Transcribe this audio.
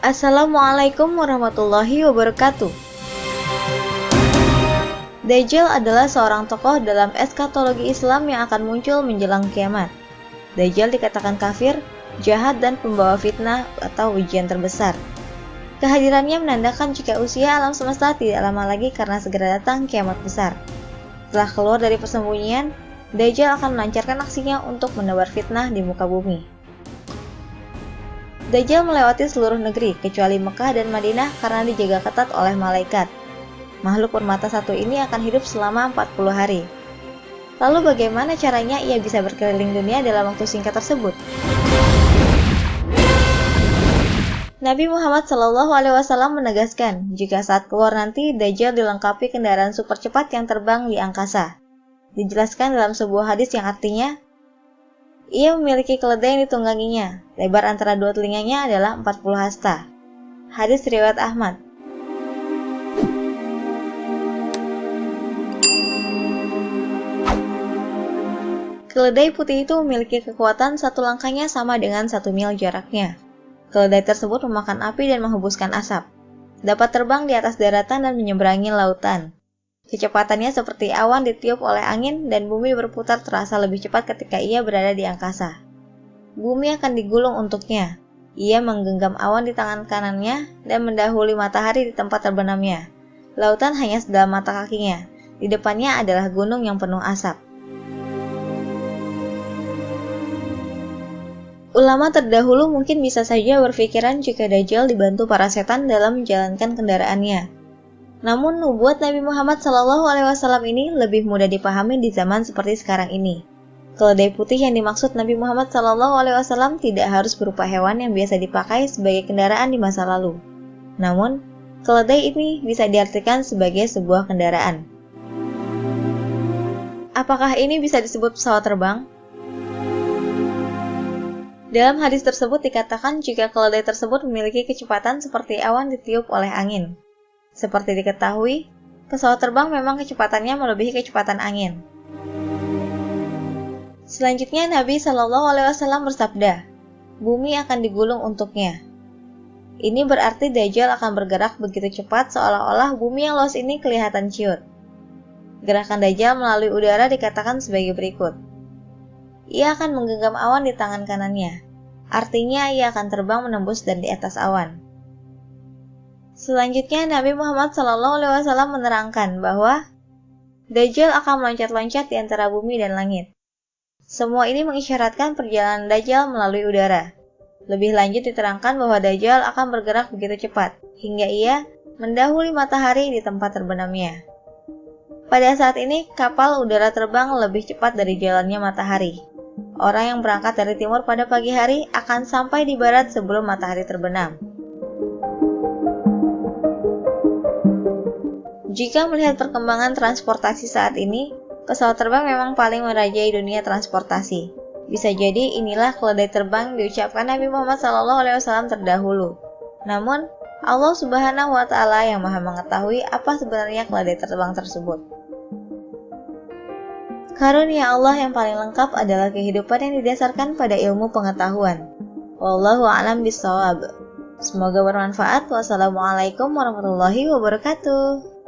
Assalamualaikum warahmatullahi wabarakatuh. Dajjal adalah seorang tokoh dalam eskatologi Islam yang akan muncul menjelang kiamat. Dajjal dikatakan kafir, jahat, dan pembawa fitnah atau ujian terbesar. Kehadirannya menandakan jika usia alam semesta tidak lama lagi karena segera datang kiamat besar. Setelah keluar dari persembunyian, Dajjal akan melancarkan aksinya untuk menebar fitnah di muka bumi. Dajjal melewati seluruh negeri kecuali Mekah dan Madinah karena dijaga ketat oleh malaikat. Makhluk bermata satu ini akan hidup selama 40 hari. Lalu bagaimana caranya ia bisa berkeliling dunia dalam waktu singkat tersebut? Nabi Muhammad SAW menegaskan, jika saat keluar nanti Dajjal dilengkapi kendaraan super cepat yang terbang di angkasa. Dijelaskan dalam sebuah hadis yang artinya, ia memiliki keledai yang ditungganginya, lebar antara dua telinganya adalah 40 hasta. Hadis riwayat Ahmad. Keledai putih itu memiliki kekuatan satu langkahnya sama dengan 1 mil jaraknya. Keledai tersebut memakan api dan menghembuskan asap. Dapat terbang di atas daratan dan menyeberangi lautan. Kecepatannya seperti awan ditiup oleh angin dan bumi berputar terasa lebih cepat ketika ia berada di angkasa. Bumi akan digulung untuknya. Ia menggenggam awan di tangan kanannya dan mendahului matahari di tempat terbenamnya. Lautan hanya sedalam mata kakinya. Di depannya adalah gunung yang penuh asap. Ulama terdahulu mungkin bisa saja berpikiran jika Dajjal dibantu para setan dalam menjalankan kendaraannya. Namun nubuat Nabi Muhammad SAW ini lebih mudah dipahami di zaman seperti sekarang ini. Keledai putih yang dimaksud Nabi Muhammad SAW tidak harus berupa hewan yang biasa dipakai sebagai kendaraan di masa lalu. Namun, keledai ini bisa diartikan sebagai sebuah kendaraan. Apakah ini bisa disebut pesawat terbang? Dalam hadis tersebut dikatakan jika keledai tersebut memiliki kecepatan seperti awan ditiup oleh angin. Seperti diketahui, pesawat terbang memang kecepatannya melebihi kecepatan angin. Selanjutnya Nabi SAW bersabda, bumi akan digulung untuknya. Ini berarti Dajjal akan bergerak begitu cepat seolah-olah bumi yang luas ini kelihatan ciut. Gerakan Dajjal melalui udara dikatakan sebagai berikut. Ia akan menggenggam awan di tangan kanannya. Artinya ia akan terbang menembus dan di atas awan. Selanjutnya Nabi Muhammad SAW menerangkan bahwa Dajjal akan meloncat-loncat di antara bumi dan langit. Semua ini mengisyaratkan perjalanan Dajjal melalui udara. Lebih lanjut diterangkan bahwa Dajjal akan bergerak begitu cepat, hingga ia mendahului matahari di tempat terbenamnya. Pada saat ini, kapal udara terbang lebih cepat dari jalannya matahari. Orang yang berangkat dari timur pada pagi hari akan sampai di barat sebelum matahari terbenam. Jika melihat perkembangan transportasi saat ini, pesawat terbang memang paling merajai dunia transportasi. Bisa jadi inilah keledai terbang diucapkan Nabi Muhammad SAW terdahulu. Namun, Allah Subhanahu wa Ta'ala yang Maha mengetahui apa sebenarnya keledai terbang tersebut. Karunia Allah yang paling lengkap adalah kehidupan yang didasarkan pada ilmu pengetahuan. Wallahu a'lam bishawab. Semoga bermanfaat. Wassalamualaikum warahmatullahi wabarakatuh.